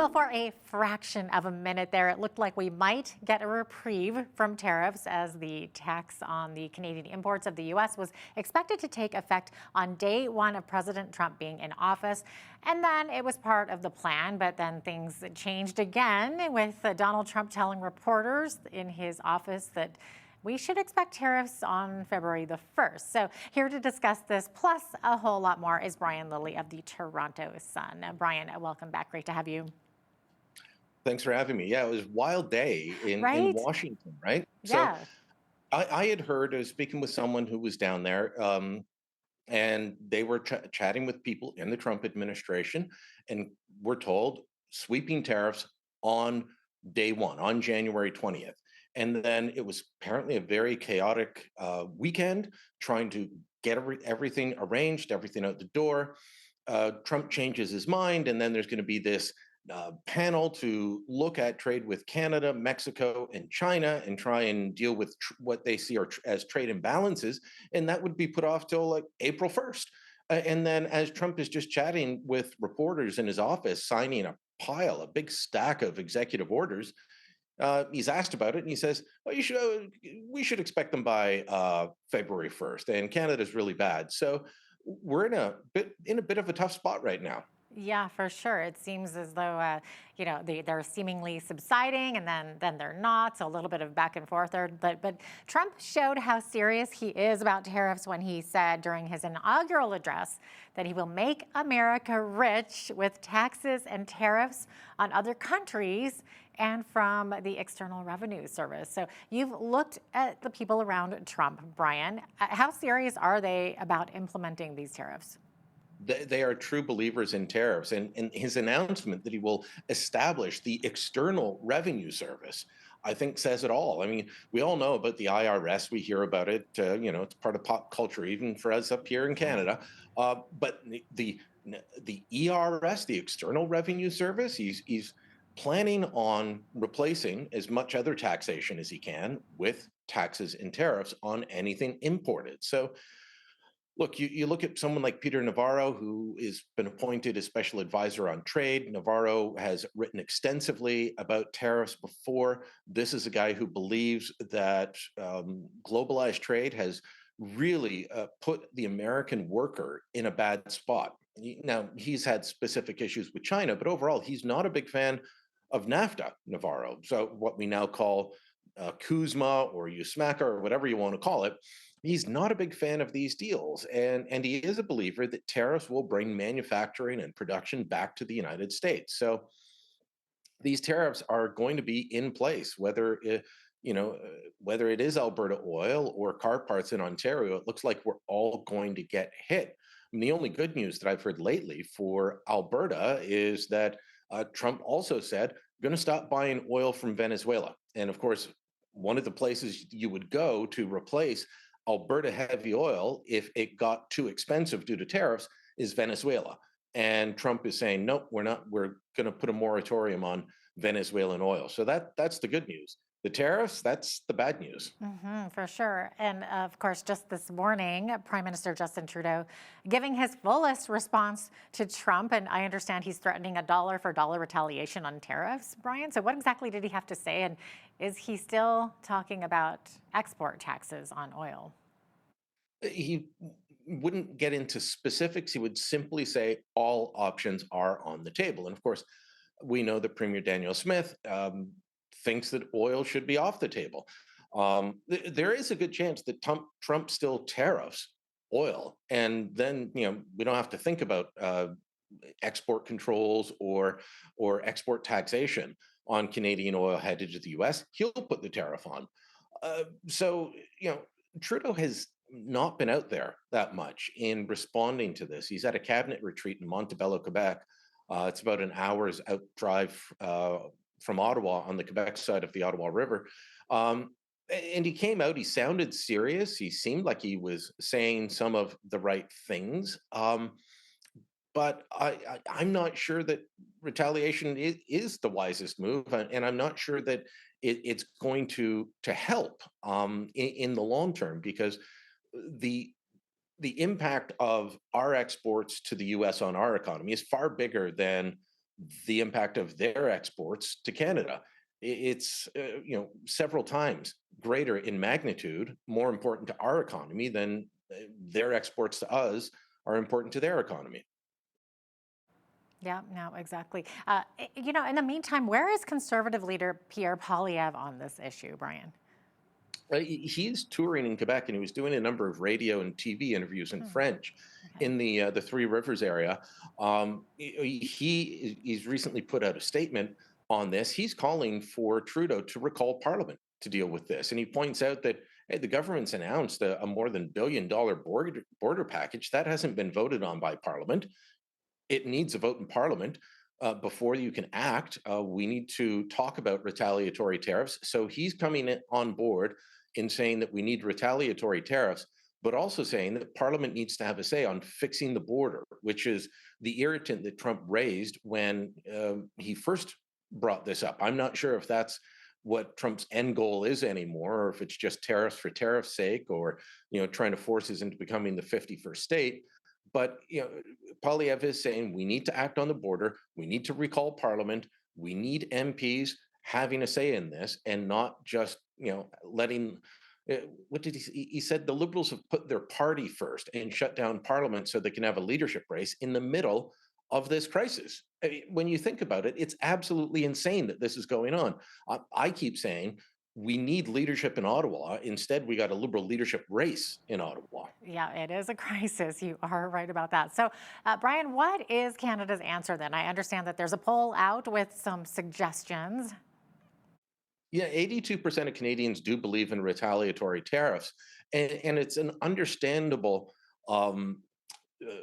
Well, for a fraction of a minute there, it looked like we might get a reprieve from tariffs as the tax on the Canadian imports of the U.S. was expected to take effect on day one of President Trump being in office. And then it was part of the plan, but then things changed again with Donald Trump telling reporters in his office that we should expect tariffs on February the 1st. So here to discuss this, plus a whole lot more, is Brian Lilley of the Toronto Sun. Brian, welcome back. Great to have you. Thanks for having me. Yeah, it was a wild day in Right? Washington, right? So Yeah. I had heard, I was speaking with someone who was down there, and they were chatting with people in the Trump administration, and we're told sweeping tariffs on day one, on January 20th. And then it was apparently a very chaotic weekend trying to get everything arranged, everything out the door. Trump changes his mind, and then there's going to be this panel to look at trade with Canada, Mexico, and China, and try and deal with what they see as trade imbalances, and that would be put off till like April 1st. And then, as Trump is just chatting with reporters in his office, signing a big stack of executive orders, he's asked about it, and he says, "Well, we should expect them by February 1st." And Canada's really bad, so we're in a bit of a tough spot right now. Yeah, for sure. It seems as though, they're seemingly subsiding and then they're not. So a little bit of back and forth there. But Trump showed how serious he is about tariffs when he said during his inaugural address that he will make America rich with taxes and tariffs on other countries and from the External Revenue Service. So you've looked at the people around Trump, Brian. How serious are they about implementing these tariffs? They are true believers in tariffs, and his announcement that he will establish the External Revenue Service, I think, says it all. I mean, we all know about the IRS. We hear about it. It's part of pop culture, even for us up here in Canada. But the ERS, the External Revenue Service, he's planning on replacing as much other taxation as he can with taxes and tariffs on anything imported. So look, you look at someone like Peter Navarro, who has been appointed as special advisor on trade. Navarro has written extensively about tariffs before. This is a guy who believes that globalized trade has really put the American worker in a bad spot. Now, he's had specific issues with China, but overall, he's not a big fan of NAFTA, Navarro. So, what we now call Kuzma or USMACA or whatever you want to call it, he's not a big fan of these deals, and he is a believer that tariffs will bring manufacturing and production back to the United States. So these tariffs are going to be in place, whether it is Alberta oil or car parts in Ontario. It looks like we're all going to get hit. And the only good news that I've heard lately for Alberta is that Trump also said going to stop buying oil from Venezuela, and of course, one of the places you would go to replace Alberta heavy oil, if it got too expensive due to tariffs, is Venezuela. And Trump is saying, nope, we're not. We're going to put a moratorium on Venezuelan oil. So that's the good news. The tariffs, that's the bad news. For sure. And of course, just this morning, Prime Minister Justin Trudeau giving his fullest response to Trump. And I understand he's threatening a dollar for dollar retaliation on tariffs, Brian. So, what exactly did he have to say? And is he still talking about export taxes on oil? He wouldn't get into specifics. He would simply say all options are on the table. And of course, we know that Premier Daniel Smith thinks that oil should be off the table. There is a good chance that Trump still tariffs oil, and then we don't have to think about export controls or export taxation on Canadian oil headed to the U.S. He'll put the tariff on. So Trudeau has not been out there that much in responding to this. He's at a cabinet retreat in Montebello, Quebec. It's about an hour's out drive from Ottawa on the Quebec side of the Ottawa River. And he came out, he sounded serious. He seemed like he was saying some of the right things. But I'm not sure that retaliation is the wisest move. And I'm not sure that it's going to help in the long term, because the the impact of our exports to the US on our economy is far bigger than the impact of their exports to Canada. It's several times greater in magnitude, more important to our economy than their exports to us are important to their economy. Yeah, no, exactly. In the meantime, where is Conservative leader Pierre Poilievre on this issue, Brian? He's touring in Quebec, and he was doing a number of radio and TV interviews in Hmm, French okay. in the Three Rivers area. He's recently put out a statement on this. He's calling for Trudeau to recall Parliament to deal with this, and he points out that hey, the government's announced a more than $1 billion border package that hasn't been voted on by Parliament. It needs a vote in Parliament before you can act. We need to talk about retaliatory tariffs. So he's coming on board in saying that we need retaliatory tariffs, but also saying that Parliament needs to have a say on fixing the border, which is the irritant that Trump raised when he first brought this up. I'm not sure if that's what Trump's end goal is anymore, or if it's just tariffs for tariff's sake, or trying to force us into becoming the 51st state. But Poilievre is saying we need to act on the border. We need to recall Parliament. We need MPs having a say in this, and not just letting. What did he say? He said the Liberals have put their party first and shut down Parliament so they can have a leadership race in the middle of this crisis. I mean, when you think about it, it's absolutely insane that this is going on. I keep saying we need leadership in Ottawa. Instead, we got a Liberal leadership race in Ottawa. Yeah, it is a crisis. You are right about that. So, Brian, what is Canada's answer then? I understand that there's a poll out with some suggestions. Yeah, 82% of Canadians do believe in retaliatory tariffs, and it's an understandable um, uh,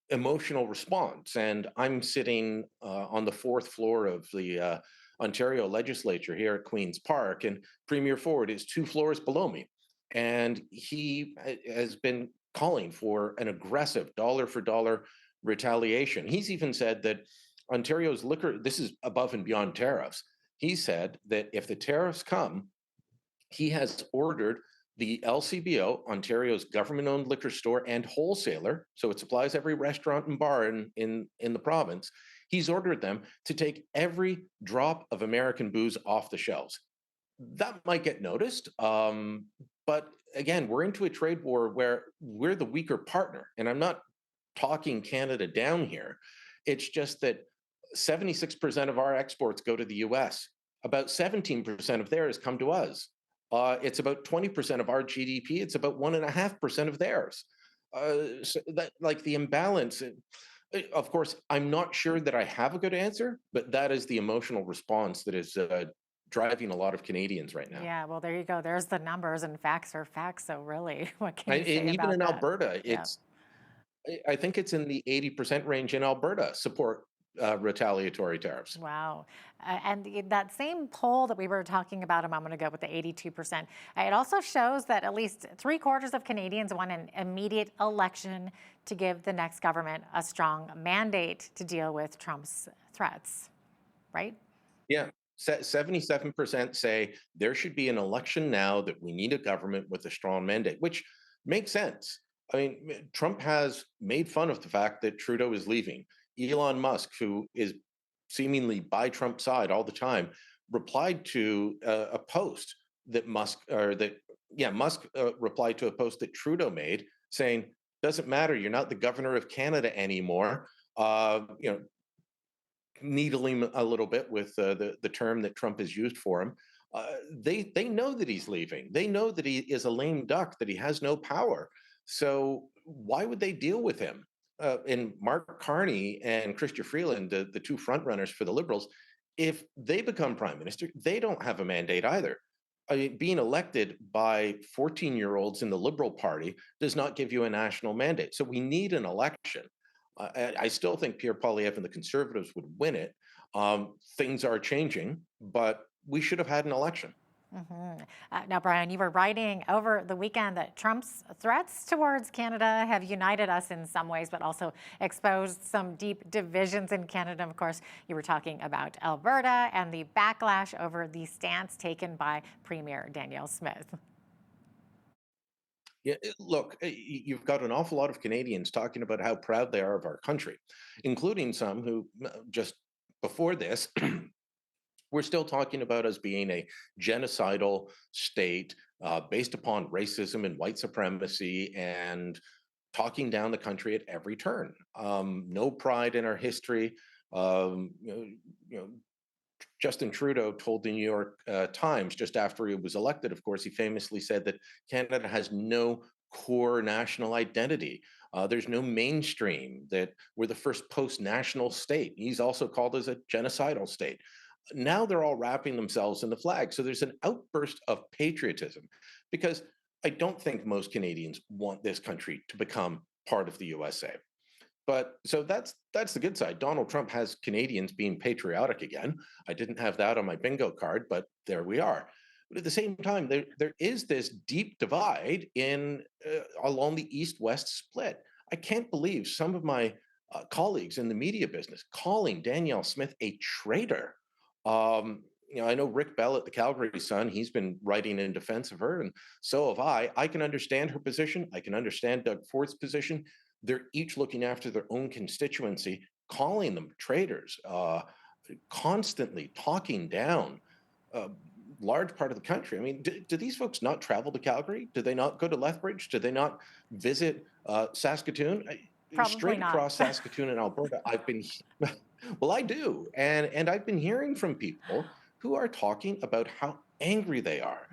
emotional response. And I'm sitting on the fourth floor of the Ontario legislature here at Queen's Park, and Premier Ford is two floors below me. And he has been calling for an aggressive dollar for dollar retaliation. He's even said that Ontario's liquor, this is above and beyond tariffs. He said that if the tariffs come, he has ordered the LCBO, Ontario's government-owned liquor store and wholesaler, so it supplies every restaurant and bar in the province. He's ordered them to take every drop of American booze off the shelves. That might get noticed, but again, we're into a trade war where we're the weaker partner, and I'm not talking Canada down here. It's just that 76% of our exports go to the US. About 17% of theirs come to us. It's about 20% of our GDP. It's about 1.5% of theirs. So that, like the imbalance, of course, I'm not sure that I have a good answer, but that is the emotional response that is driving a lot of Canadians right now. Yeah, well, there you go. There's the numbers, and facts are facts. So, really, what can you say And even about in that? Alberta, Yeah. I think it's in the 80% range in Alberta support retaliatory tariffs. Wow. That same poll that we were talking about a moment ago with the 82%, it also shows that at least three-quarters of Canadians want an immediate election to give the next government a strong mandate to deal with Trump's threats, right? Yeah. 77% say there should be an election now, that we need a government with a strong mandate, which makes sense. I mean, Trump has made fun of the fact that Trudeau is leaving. Elon Musk, who is seemingly by Trump's side all the time, replied to a post that Musk replied to a post that Trudeau made saying, doesn't matter, you're not the governor of Canada anymore. Needling a little bit with the term that Trump has used for him. They know that he's leaving. They know that he is a lame duck, that he has no power. So why would they deal with him? And Mark Carney and Chrystia Freeland, the two frontrunners for the Liberals, if they become prime minister, they don't have a mandate either. I mean, being elected by 14-year-olds in the Liberal Party does not give you a national mandate. So we need an election. I still think Pierre Poilievre and the Conservatives would win it. Things are changing, but we should have had an election. Now, Brian, you were writing over the weekend that Trump's threats towards Canada have united us in some ways, but also exposed some deep divisions in Canada. Of course, you were talking about Alberta and the backlash over the stance taken by Premier Danielle Smith. Yeah, look, you've got an awful lot of Canadians talking about how proud they are of our country, including some who just before this, we're still talking about us being a genocidal state based upon racism and white supremacy and talking down the country at every turn. No pride in our history. Um, you know, you know, Justin Trudeau told the New York Times just after he was elected, of course, he famously said that Canada has no core national identity. There's no mainstream, that we're the first post-national state. He's also called us a genocidal state. Now they're all wrapping themselves in the flag. So there's an outburst of patriotism because I don't think most Canadians want this country to become part of the USA. But so that's the good side. Donald Trump has Canadians being patriotic again. I didn't have that on my bingo card, but there we are. But at the same time, there is this deep divide in along the East-West split. I can't believe some of my colleagues in the media business calling Danielle Smith a traitor. I know Rick Bell at the Calgary Sun, he's been writing in defense of her, and so have I. I can understand her position. I can understand Doug Ford's position. They're each looking after their own constituency, calling them traitors, constantly talking down a large part of the country. I mean, do these folks not travel to Calgary? Do they not go to Lethbridge? Do they not visit Saskatoon? Probably Straight not. across Saskatoon and Alberta, I've been, well, I do. And I've been hearing from people who are talking about how angry they are.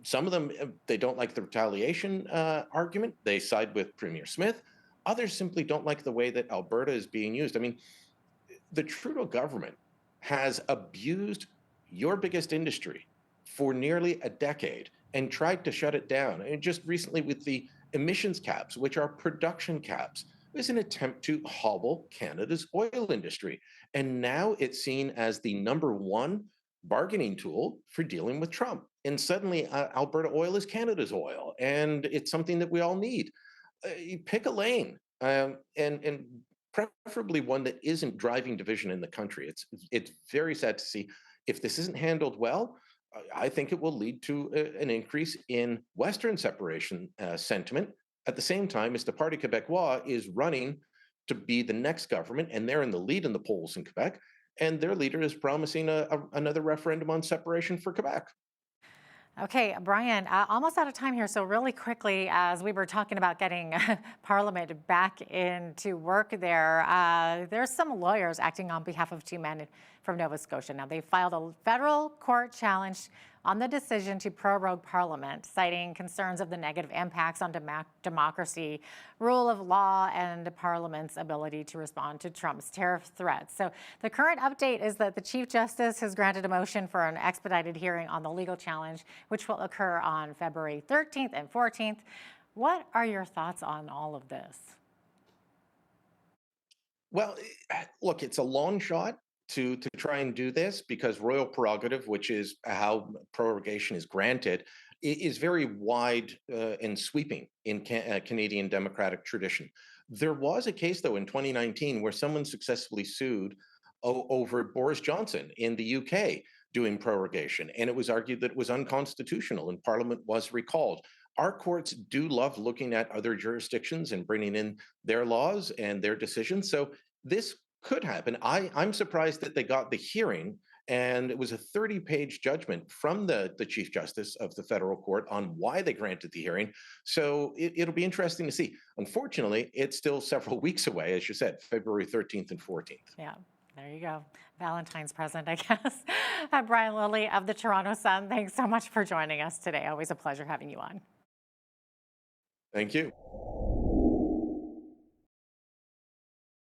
Some of them, they don't like the retaliation argument. They side with Premier Smith. Others simply don't like the way that Alberta is being used. I mean, the Trudeau government has abused your biggest industry for nearly a decade and tried to shut it down. And just recently with the emissions caps, which are production caps, it was an attempt to hobble Canada's oil industry. And now it's seen as the #1 bargaining tool for dealing with Trump. And suddenly Alberta oil is Canada's oil, and it's something that we all need. You pick a lane, and preferably one that isn't driving division in the country. It's very sad to see. If this isn't handled well, I think it will lead to an increase in Western separation sentiment at the same time as the Parti Québécois is running to be the next government, and they're in the lead in the polls in Quebec, and their leader is promising another referendum on separation for Quebec. Okay, Brian, almost out of time here. So really quickly, as we were talking about getting Parliament back into work there's some lawyers acting on behalf of two men from Nova Scotia. Now, they filed a federal court challenge on the decision to prorogue Parliament, citing concerns of the negative impacts on democracy, rule of law, and Parliament's ability to respond to Trump's tariff threats. So the current update is that the Chief Justice has granted a motion for an expedited hearing on the legal challenge, which will occur on February 13th and 14th. What are your thoughts on all of this? Well, look, it's a long shot to try and do this because royal prerogative, which is how prorogation is granted, is very wide and sweeping in Canadian democratic tradition. There was a case, though, in 2019 where someone successfully sued over Boris Johnson in the UK doing prorogation, and it was argued that it was unconstitutional and Parliament was recalled. Our courts do love looking at other jurisdictions and bringing in their laws and their decisions. So this could happen. I'm surprised that they got the hearing, and it was a 30-page judgment from the Chief Justice of the federal court on why they granted the hearing. So it'll be interesting to see. Unfortunately, it's still several weeks away, as you said, February 13th and 14th. Yeah, there you go. Valentine's present, I guess. Brian Lilley of the Toronto Sun, thanks so much for joining us today. Always a pleasure having you on. Thank you.